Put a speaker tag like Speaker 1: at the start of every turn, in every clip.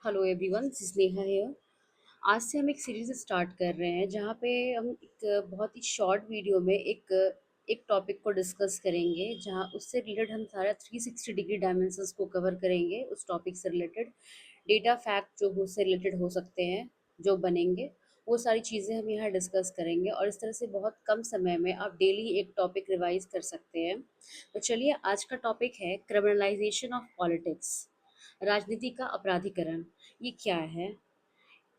Speaker 1: Hello everyone, this is Neha here. आज से हम एक सीरीज स्टार्ट कर रहे हैं जहाँ पे हम एक बहुत ही शॉर्ट वीडियो में एक टॉपिक को डिस्कस करेंगे, जहाँ उससे रिलेटेड हम सारा 360 डिग्री डायमेंशंस को कवर करेंगे। उस टॉपिक से रिलेटेड डेटा फैक्ट जो उससे रिलेटेड हो सकते हैं, जो बनेंगे, वो सारी चीज़ें हम यहाँ डिस्कस करेंगे। और इस तरह से बहुत कम समय में आप डेली एक टॉपिक रिवाइज कर सकते हैं। तो चलिए, आज का टॉपिक है क्रिमिनलाइजेशन ऑफ पॉलिटिक्स, राजनीति का अपराधीकरण। ये क्या है?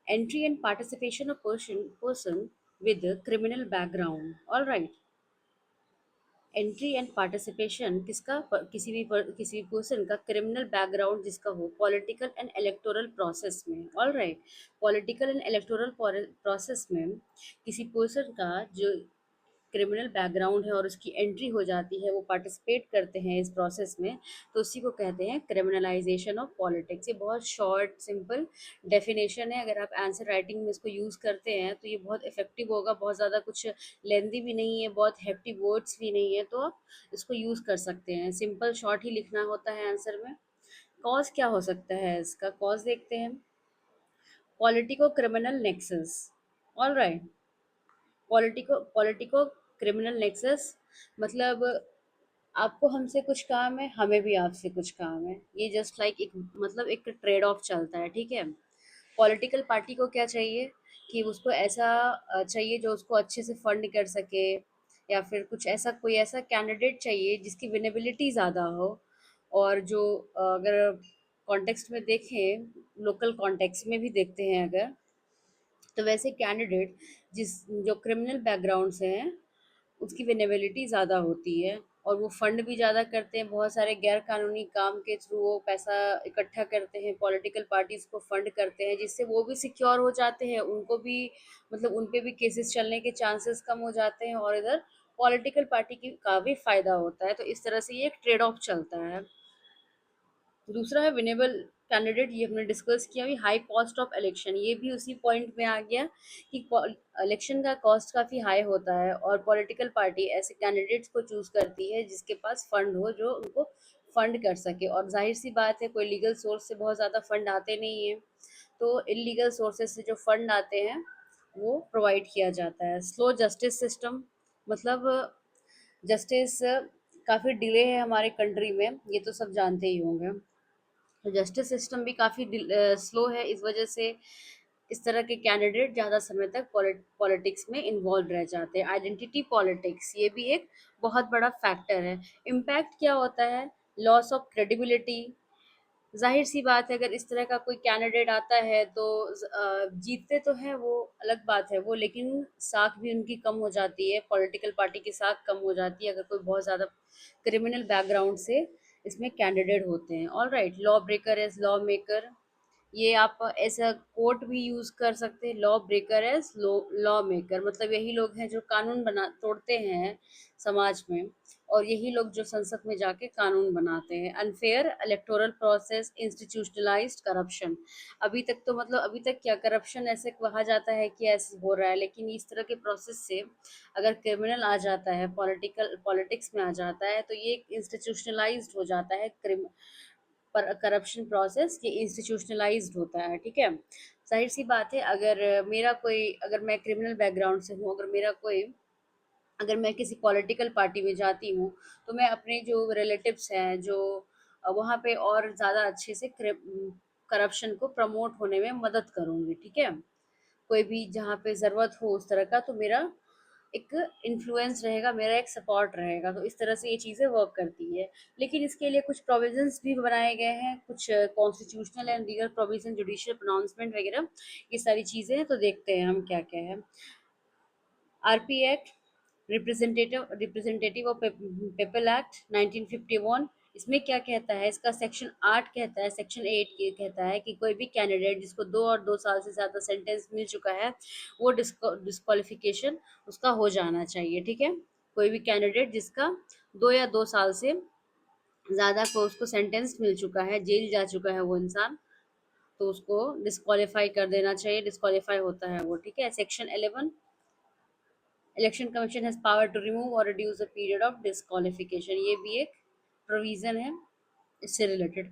Speaker 1: Entry and participation of person with a criminal background. All right. Entry and participation किसका किसी भी पर्सन का क्रिमिनल बैकग्राउंड जिसका हो पॉलिटिकल एंड इलेक्टोरल प्रोसेस में। All right. Political and electoral process में किसी पर्सन का जो क्रिमिनल बैकग्राउंड है और उसकी एंट्री हो जाती है, वो पार्टिसिपेट करते हैं इस प्रोसेस में, तो उसी को कहते हैं क्रिमिनलाइजेशन ऑफ पॉलिटिक्स। ये बहुत शॉर्ट सिंपल डेफिनेशन है। अगर आप आंसर राइटिंग में इसको यूज़ करते हैं तो ये बहुत इफेक्टिव होगा। बहुत ज़्यादा कुछ लेंदी भी नहीं है, बहुत हैप्टी वर्ड्स भी नहीं है, तो आप इसको यूज़ कर सकते हैं। सिंपल शॉर्ट ही लिखना होता है आंसर में। कॉज क्या हो सकता है इसका? कॉज देखते हैं। Politico criminal nexus. All right. Politico criminal nexus मतलब आपको हमसे कुछ काम है, हमें भी आपसे कुछ काम है। ये जस्ट लाइक एक मतलब एक ट्रेड ऑफ चलता है, ठीक है। पॉलिटिकल पार्टी को क्या चाहिए कि उसको ऐसा चाहिए जो उसको अच्छे से फंड कर सके, या फिर कुछ ऐसा कोई ऐसा कैंडिडेट चाहिए जिसकी विनेबिलिटी ज़्यादा हो। और जो अगर कॉन्टेक्स्ट में देखें, लोकल कॉन्टेक्स्ट में भी देखते हैं अगर, तो वैसे कैंडिडेट जिस जो क्रिमिनल बैकग्राउंड से हैं उसकी विनेबिलिटी ज़्यादा होती है, और वो फंड भी ज़्यादा करते हैं। बहुत सारे गैर कानूनी काम के थ्रू वो पैसा इकट्ठा करते हैं, पॉलिटिकल पार्टीज़ को फंड करते हैं, जिससे वो भी सिक्योर हो जाते हैं, उनको भी मतलब उन पे भी केसेस चलने के चांसेस कम हो जाते हैं, और इधर पॉलिटिकल पार्टी की का भी फ़ायदा होता है। तो इस तरह से ये एक ट्रेड ऑफ चलता है। दूसरा है विनेबल कैंडिडेट, ये हमने डिस्कस किया। अभी हाई कॉस्ट ऑफ इलेक्शन, ये भी उसी पॉइंट में आ गया कि इलेक्शन का कॉस्ट काफ़ी हाई होता है, और पॉलिटिकल पार्टी ऐसे कैंडिडेट्स को चूज करती है जिसके पास फंड हो, जो उनको फंड कर सके। और जाहिर सी बात है, कोई लीगल सोर्स से बहुत ज़्यादा फंड आते नहीं हैं, तो इलीगल सोर्सेज से जो फंड आते हैं वो प्रोवाइड किया जाता है। स्लो जस्टिस सिस्टम मतलब जस्टिस काफ़ी डिले है हमारे कंट्री में, ये तो सब जानते ही होंगे। तो जस्टिस सिस्टम भी काफ़ी स्लो है। इस वजह से इस तरह के कैंडिडेट ज़्यादा समय तक पॉलिटिक्स में इन्वॉल्व रह जाते हैं। आइडेंटिटी पॉलिटिक्स, ये भी एक बहुत बड़ा फैक्टर है। इम्पैक्ट क्या होता है? Loss of credibility. जाहिर सी बात है, अगर इस तरह का कोई कैंडिडेट आता है तो जीतते तो हैं वो, अलग बात है वो, लेकिन साख भी उनकी कम हो जाती है, पॉलिटिकल पार्टी की साख कम हो जाती है अगर कोई बहुत ज़्यादा क्रिमिनल बैकग्राउंड से इसमें कैंडिडेट होते हैं। All right. Law breaker as law maker, ये आप ऐसा कोट भी यूज कर सकते हैं। Law breaker as law maker मतलब यही लोग हैं जो कानून बना तोड़ते हैं समाज में, और यही लोग जो संसद में जाके कानून बनाते हैं। Unfair electoral process, institutionalised corruption. अभी तक तो मतलब अभी तक क्या करप्शन ऐसे कहा जाता है कि ऐसे हो रहा है, लेकिन इस तरह के प्रोसेस से अगर क्रिमिनल आ जाता है, पॉलिटिक्स में आ जाता है, तो ये इंस्टीट्यूशनलाइज्ड हो जाता है। पर करप्शन प्रोसेस ये इंस्टीट्यूशनलाइज्ड होता है, ठीक है। जाहिर सी बात है, अगर मैं क्रिमिनल बैकग्राउंड से हूँ, अगर मैं किसी पॉलिटिकल पार्टी में जाती हूँ, तो मैं अपने जो रिलेटिव्स हैं जो वहाँ पे और ज़्यादा अच्छे से करप्शन को प्रमोट होने में मदद करूँगी, ठीक है। कोई भी जहाँ पे ज़रूरत हो उस तरह का, तो मेरा एक इन्फ्लुएंस रहेगा, मेरा एक सपोर्ट रहेगा। तो इस तरह से ये चीज़ें वर्क करती है। लेकिन इसके लिए कुछ प्रोविजंस भी बनाए गए हैं, कुछ constitutional and legal provision, judicial pronouncement वगैरह, ये सारी चीज़ें हैं। तो देखते हैं हम क्या क्या है। RP act, representative of people act 1951, इसमें क्या कहता है? इसका सेक्शन 8 कहता है, सेक्शन 8 ये कहता है कि कोई भी कैंडिडेट जिसको 2 और 2 साल से ज़्यादा सेंटेंस मिल चुका है, वो डिस्क्वालिफिकेशन उसका हो जाना चाहिए, ठीक है। कोई भी कैंडिडेट जिसका 2 या 2 साल से ज़्यादा को उसको सेंटेंस मिल चुका है, जेल जा चुका है वो इंसान, तो उसको डिस्क्वालीफाई कर देना चाहिए। डिस्क्वालीफाई होता है वो, ठीक है। Section 11, election commission has power to remove or reduce the period of disqualification, ये भी एक प्रोविज़न है इससे रिलेटेड।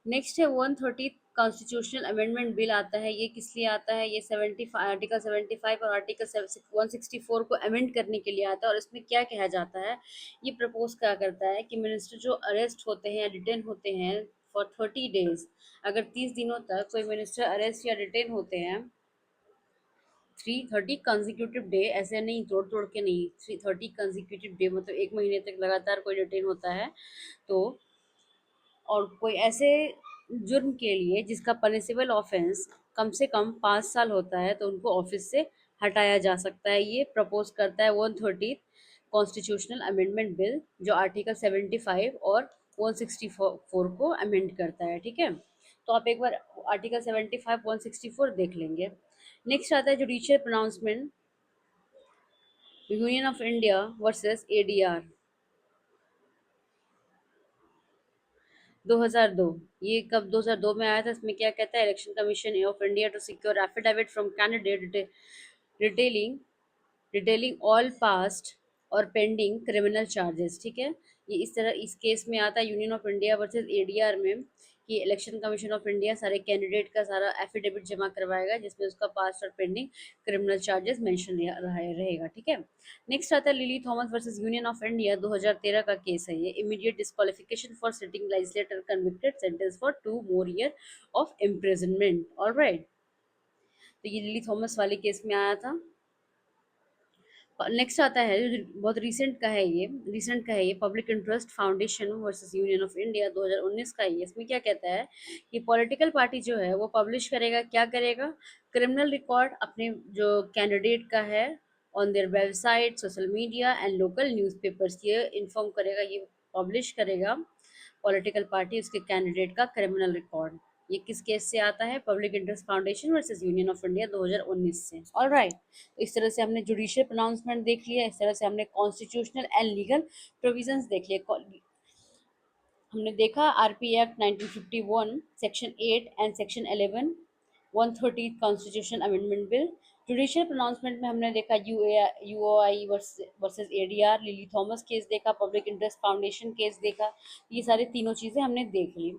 Speaker 1: नेक्स्ट है 130 कॉन्स्टिट्यूशनल अमेंडमेंट बिल आता है, ये किस लिए आता है? ये 75 आर्टिकल 75 और आर्टिकल 164 को अमेंड करने के लिए आता है। और इसमें क्या कहा जाता है, ये प्रपोज क्या करता है कि मिनिस्टर जो अरेस्ट होते हैं या डिटेन होते हैं फॉर 30 डेज, अगर 30 दिनों तक कोई मिनिस्टर अरेस्ट या डिटेन होते हैं, 330 कंजिक्यूटिव डे, ऐसे नहीं तोड़ तोड़ के नहीं, 330 कंजिक्यूटिव डे मतलब 1 महीने तक लगातार कोई डिटेन होता है, तो और कोई ऐसे जुर्म के लिए जिसका पनिशेबल ऑफेंस कम से कम 5 साल होता है, तो उनको ऑफिस से हटाया जा सकता है। ये प्रपोज करता है 130 कॉन्स्टिट्यूशनल अमेंडमेंट बिल, जो आर्टिकल 75 और 164 को अमेंड करता है। ठीक है, तो आप एक बार आर्टिकल 75 164 देख लेंगे। नेक्स्ट आता है judicial pronouncement, union of India versus ADR 2002। ये कब 2002 में आया था? इसमें क्या कहता है, election commission of India to secure affidavit from candidate detailing detailing all past और पेंडिंग क्रिमिनल चार्जेस। ठीक है, ये इस तरह इस केस में आता है union of India versus ADR में, कि इलेक्शन कमीशन ऑफ इंडिया सारे कैंडिडेट का सारा एफिडेविट जमा करवाएगा जिसमें उसका पास्ट और पेंडिंग क्रिमिनल चार्जेस मेंशन रहेगा। ठीक है, नेक्स्ट आता है lily Thomas versus union of India, 2013 का केस है ये। Immediate disqualification for sitting legislator convicted, sentence for 2 more years of imprisonment. Alright, तो ये लिली थॉमस वाले केस में आया था। नेक्स्ट आता है जो बहुत रिसेंट का है ये public interest foundation versus union of India, 2019 का है ये। इसमें क्या कहता है कि पॉलिटिकल पार्टी जो है वो पब्लिश करेगा, क्या करेगा, क्रिमिनल रिकॉर्ड अपने जो कैंडिडेट का है on their website, social media and local newspapers, ये इन्फॉर्म करेगा, ये पब्लिश करेगा पॉलिटिकल पार्टी उसके कैंडिडेट का क्रिमिनल रिकॉर्ड। ये किस केस से आता है? Public interest foundation versus union of India 2019 से। ऑल राइट, तो इस तरह से हमने जुडिशियल प्रोनाउंसमेंट देख लिया, इस तरह से हमने कॉन्स्टिट्यूशनल एंड लीगल प्रोविजंस देख लिए। हमने देखा RP act 1951 section 8 and section 11, 130 constitution amendment bill. Judicial pronouncement में हमने देखा UOI versus ADR, Lily Thomas case देखा, पब्लिक इंटरेस्ट फाउंडेशन केस देखा। ये सारे तीनों चीज़ें हमने देख ली।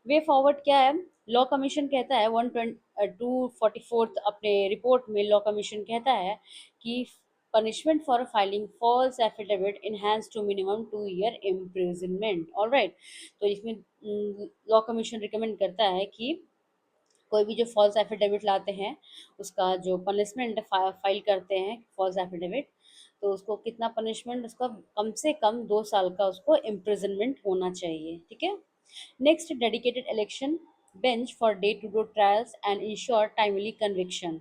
Speaker 1: वे फॉरवर्ड क्या है? लॉ कमीशन कहता है 244 अपने रिपोर्ट में लॉ कमीशन कहता है कि punishment for filing false affidavit enhanced to minimum 2 year imprisonment। all right, तो इसमें लॉ कमीशन रिकमेंड करता है कि कोई भी जो फॉल्स एफिडेविट लाते हैं उसका जो पनिशमेंट फाइल करते हैं फॉल्स एफिडेविट, तो उसको कितना पनिशमेंट, उसका कम से कम 2 साल का उसको इम्प्रिजनमेंट होना चाहिए। ठीक है, next dedicated election bench for day to day trials and ensure timely conviction.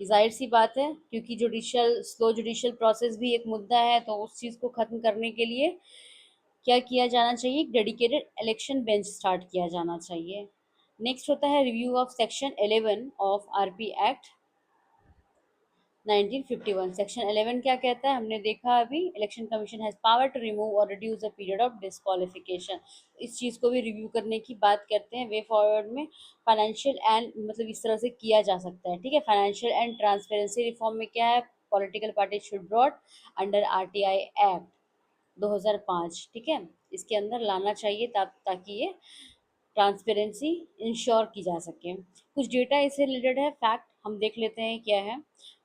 Speaker 1: जाहिर सी बात है, क्योंकि स्लो जुडिशियल प्रोसेस भी एक मुद्दा है, तो उस चीज़ को ख़त्म करने के लिए क्या किया जाना चाहिए? एक डेडिकेटेड इलेक्शन बेंच स्टार्ट किया जाना चाहिए। नेक्स्ट होता है review of section 11 of RP act 1951। Section 11 क्या कहता है? हमने देखा अभी, election commission has power to remove or reduce the period of disqualification. इस चीज़ को भी रिव्यू करने की बात करते हैं। वे फॉरवर्ड में फाइनेंशियल एंड मतलब इस तरह से किया जा सकता है। ठीक है, फाइनेंशियल एंड ट्रांसपेरेंसी रिफॉर्म में क्या है? Political party should brought under RTI act 2005। ठीक है, इसके अंदर लाना चाहिए ताकि ये ट्रांसपेरेंसी इंश्योर की जा सके। कुछ डेटा इससे रिलेटेड है, फैक्ट हम देख लेते हैं क्या है।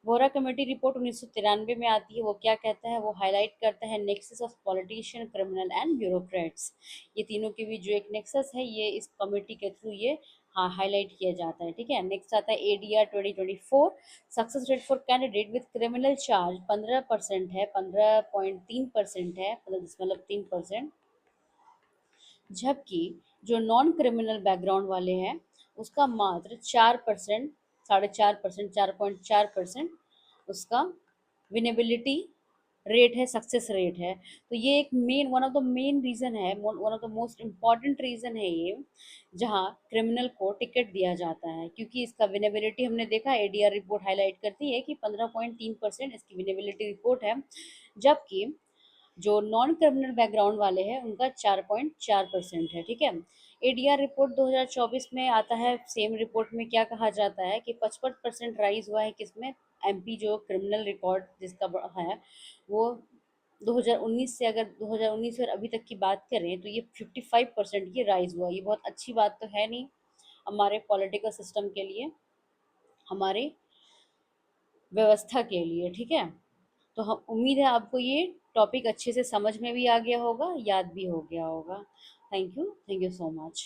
Speaker 1: वोरा कमेटी रिपोर्ट 1993 में आती है, वो क्या कहता है? वो हाईलाइट करता है nexus of politician, criminal and bureaucrats. ये तीनों के बीच जो एक नेक्सस है, ये इस कमेटी के थ्रू ये हाँ हाईलाइट किया जाता है। ठीक है, नेक्स्ट आता है ADR 2024। Success rate for candidate with criminal charge 15% है, 15.3% है, 15.3%। जबकि जो नॉन क्रिमिनल बैकग्राउंड वाले हैं उसका मात्र 4%, 4.5%, 4.4% उसका विनेबिलिटी रेट है, सक्सेस रेट है। तो ये एक main one of the main reason है, one of the most important reason है ये, जहाँ क्रिमिनल को टिकट दिया जाता है, क्योंकि इसका विनेबिलिटी हमने देखा एडीआर रिपोर्ट हाईलाइट करती है कि 15.3% इसकी विनेबिलिटी रिपोर्ट है, जबकि जो नॉन क्रिमिनल बैकग्राउंड वाले हैं उनका 4.4% है। ठीक है, एडीआर रिपोर्ट 2024 में आता है। सेम रिपोर्ट में क्या कहा जाता है कि 55% राइज हुआ है किसमें? एमपी जो क्रिमिनल रिकॉर्ड जिसका है वो 2019 से, अगर 2019 और अभी तक की बात करें तो ये 55% की राइज हुआ। ये बहुत अच्छी बात तो है नहीं हमारे पॉलिटिकल सिस्टम के लिए, हमारे व्यवस्था के लिए, ठीक है। तो हम उम्मीद है आपको ये टॉपिक अच्छे से समझ में भी आ गया होगा, याद भी हो गया होगा। Thank you so much.